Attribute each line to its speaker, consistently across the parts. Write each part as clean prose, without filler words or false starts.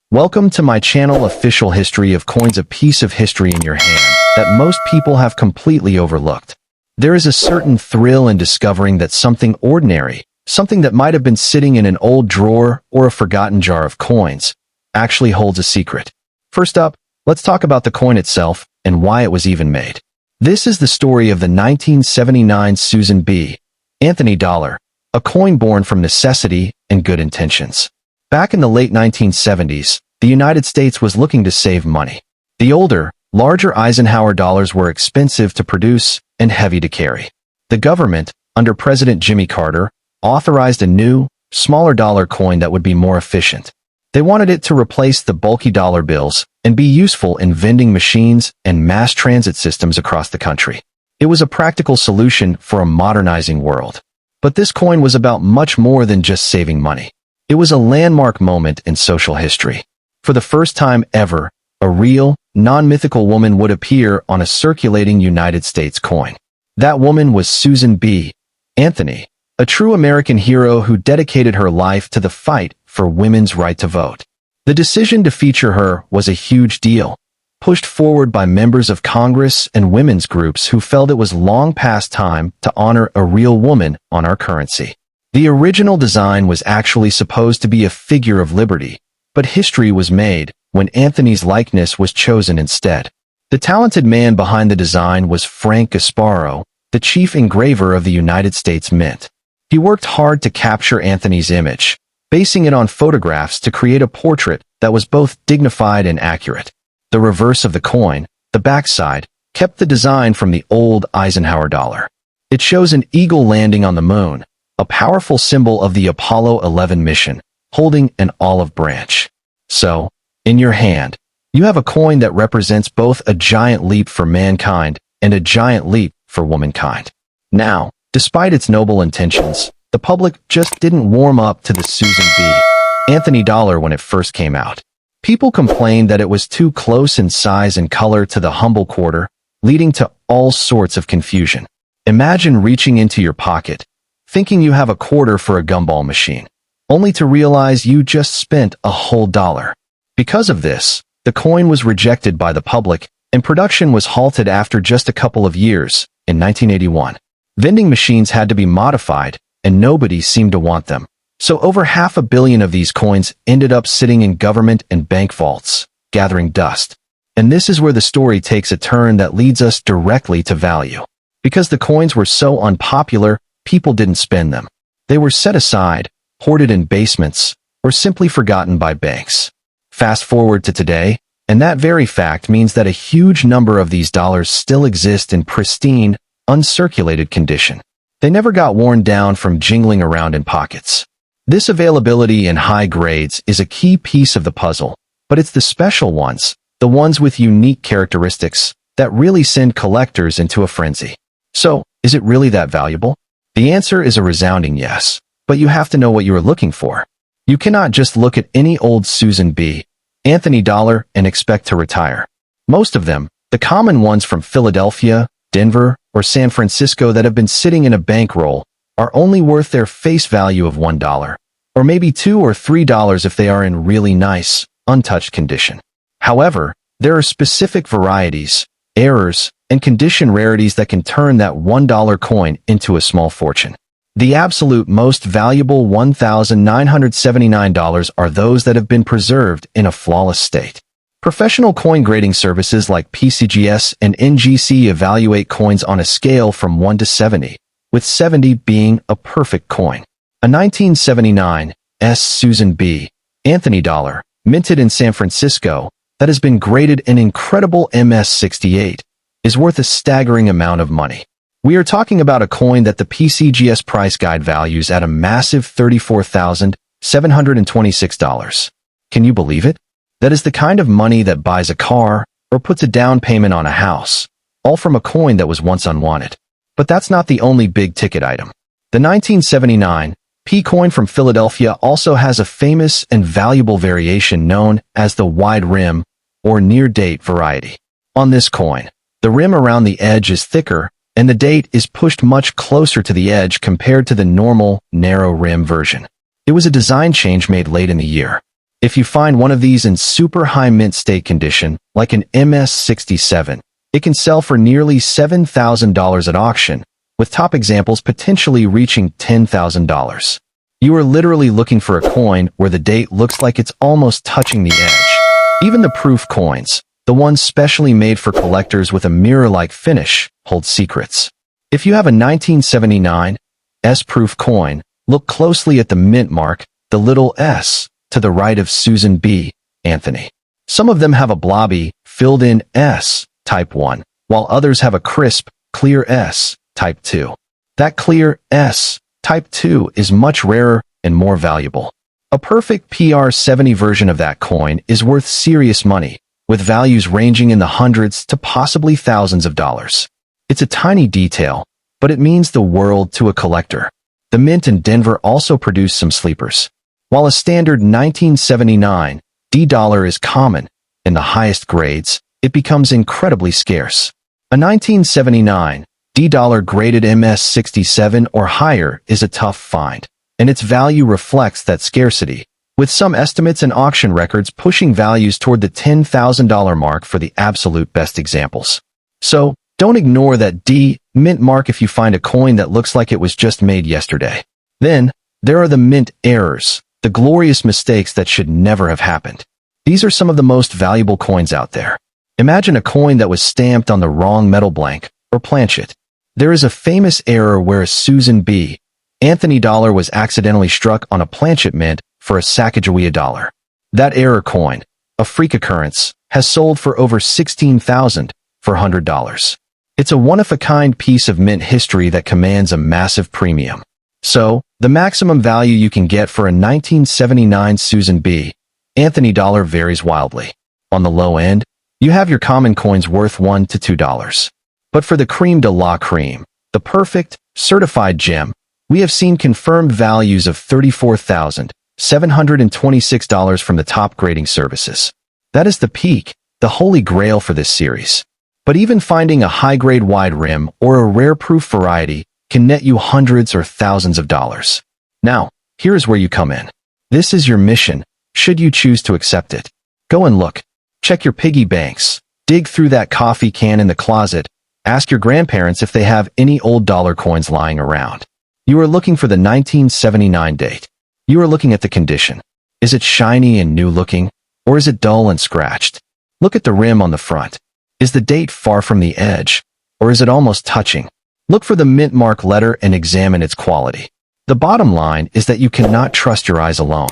Speaker 1: Welcome to my channel. Official history of coins, a piece of history in your hand that most people have completely overlooked. There is a certain thrill in discovering that something ordinary, something that might have been sitting in an old drawer or a forgotten jar of coins, actually holds a secret. First up, let's talk about the coin itself and why it was even made. This is the story of the 1979 Susan B. Anthony dollar, a coin born from necessity and good intentions. Back in the late 1970s, the United States was looking to save money. The older, larger Eisenhower dollars were expensive to produce and heavy to carry. The government, under President Jimmy Carter, authorized a new, smaller dollar coin that would be more efficient. They wanted it to replace the bulky dollar bills and be useful in vending machines and mass transit systems across the country. It was a practical solution for a modernizing world. But this coin was about much more than just saving money. It was a landmark moment in social history. For the first time ever, a real, non-mythical woman would appear on a circulating United States coin. That woman was Susan B. Anthony, a true American hero who dedicated her life to the fight for women's right to vote. The decision to feature her was a huge deal, pushed forward by members of Congress and women's groups who felt it was long past time to honor a real woman on our currency. The original design was actually supposed to be a figure of liberty, but history was made when Anthony's likeness was chosen instead. The talented man behind the design was Frank Gasparo, the chief engraver of the United States Mint. He worked hard to capture Anthony's image, basing it on photographs to create a portrait that was both dignified and accurate. The reverse of the coin, the backside, kept the design from the old Eisenhower dollar. It shows an eagle landing on the moon, a powerful symbol of the Apollo 11 mission, holding an olive branch. So, in your hand, you have a coin that represents both a giant leap for mankind and a giant leap for womankind. Now, despite its noble intentions, the public just didn't warm up to the Susan B. Anthony dollar when it first came out. People complained that it was too close in size and color to the humble quarter, leading to all sorts of confusion. Imagine reaching into your pocket, thinking you have a quarter for a gumball machine, only to realize you just spent a whole dollar. Because of this, the coin was rejected by the public, and production was halted after just a couple of years, in 1981. Vending machines had to be modified, and nobody seemed to want them. So over 500 million of these coins ended up sitting in government and bank vaults, gathering dust. And this is where the story takes a turn that leads us directly to value. Because the coins were so unpopular, people didn't spend them. They were set aside, hoarded in basements, or simply forgotten by banks. Fast forward to today, and that very fact means that a huge number of these dollars still exist in pristine, uncirculated condition. They never got worn down from jingling around in pockets. This availability in high grades is a key piece of the puzzle, but it's the special ones, the ones with unique characteristics, that really send collectors into a frenzy. So, is it really that valuable? The answer is a resounding yes, but you have to know what you are looking for. You cannot just look at any old Susan B. Anthony dollar and expect to retire. Most of them, the common ones from Philadelphia, Denver, or San Francisco that have been sitting in a bankroll, are only worth their face value of $1, or maybe $2 or $3 if they are in really nice, untouched condition. However, there are specific varieties, errors, and condition rarities that can turn that $1 coin into a small fortune. The absolute most valuable $1,979 are those that have been preserved in a flawless state. Professional coin grading services like PCGS and NGC evaluate coins on a scale from 1 to 70, with 70 being a perfect coin. A 1979 Susan B. Anthony dollar, minted in San Francisco, that has been graded an incredible MS68, is worth a staggering amount of money. We are talking about a coin that the PCGS price guide values at a massive $34,726. Can you believe it? That is the kind of money that buys a car or puts a down payment on a house, all from a coin that was once unwanted. But that's not the only big-ticket item. The 1979 P coin from Philadelphia also has a famous and valuable variation known as the wide rim or near-date variety. On this coin, the rim around the edge is thicker, and the date is pushed much closer to the edge compared to the normal, narrow rim version. It was a design change made late in the year. If you find one of these in super high mint state condition, like an MS-67, it can sell for nearly $7,000 at auction, with top examples potentially reaching $10,000. You are literally looking for a coin where the date looks like it's almost touching the edge. Even the proof coins, the ones specially made for collectors with a mirror-like finish, hold secrets. If you have a 1979 S-proof coin, look closely at the mint mark, the little s, to the right of Susan B. Anthony. Some of them have a blobby, filled-in S, type 1, while others have a crisp, clear S, type 2. That clear S, type 2 is much rarer and more valuable. A perfect PR70 version of that coin is worth serious money, with values ranging in the hundreds to possibly thousands of dollars. It's a tiny detail, but it means the world to a collector. The Mint in Denver also produced some sleepers. While a standard 1979 $D is common, in the highest grades, it becomes incredibly scarce. A 1979 $D graded MS-67 or higher is a tough find, and its value reflects that scarcity, with some estimates and auction records pushing values toward the $10,000 mark for the absolute best examples. So, don't ignore that D mint mark if you find a coin that looks like it was just made yesterday. Then, there are the mint errors, the glorious mistakes that should never have happened. These are some of the most valuable coins out there. Imagine a coin that was stamped on the wrong metal blank, or planchet. There is a famous error where a Susan B. Anthony dollar was accidentally struck on a planchet mint for a Sacagawea dollar. That error coin, a freak occurrence, has sold for over $16,000 for $100. It's a one-of-a-kind piece of mint history that commands a massive premium. So, the maximum value you can get for a 1979 Susan B. Anthony dollar varies wildly. On the low end, you have your common coins worth $1 to $2. But for the creme de la creme, the perfect, certified gem, we have seen confirmed values of $34,726 from the top grading services. That is the peak, the holy grail for this series. But even finding a high-grade wide rim or a rare proof variety can net you hundreds or thousands of dollars. Now, here's where you come in. This is your mission, should you choose to accept it. Go and look. Check your piggy banks. Dig through that coffee can in the closet. Ask your grandparents if they have any old dollar coins lying around. You are looking for the 1979 date. You are looking at the condition. Is it shiny and new-looking, or is it dull and scratched? Look at the rim on the front. Is the date far from the edge, or is it almost touching? Look for the mint mark letter and examine its quality. The bottom line is that you cannot trust your eyes alone.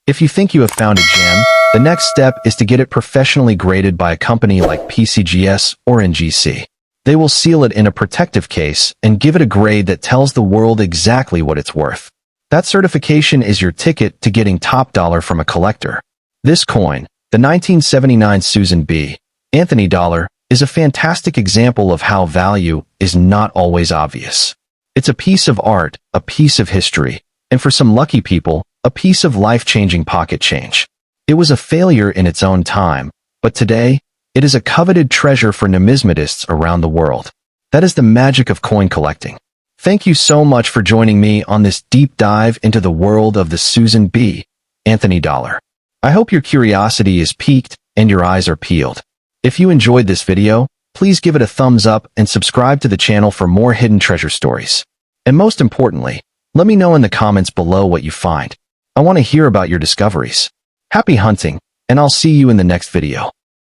Speaker 1: If you think you have found a gem, the next step is to get it professionally graded by a company like PCGS or NGC. They will seal it in a protective case and give it a grade that tells the world exactly what it's worth. That certification is your ticket to getting top dollar from a collector. This coin, the 1979 Susan B. Anthony dollar, is a fantastic example of how value is not always obvious. It's a piece of art, a piece of history, and for some lucky people, a piece of life-changing pocket change. It was a failure in its own time, but today, it is a coveted treasure for numismatists around the world. That is the magic of coin collecting. Thank you so much for joining me on this deep dive into the world of the Susan B. Anthony dollar. I hope your curiosity is piqued and your eyes are peeled. If you enjoyed this video, please give it a thumbs up and subscribe to the channel for more hidden treasure stories. And most importantly, let me know in the comments below what you find. I want to hear about your discoveries. Happy hunting, and I'll see you in the next video.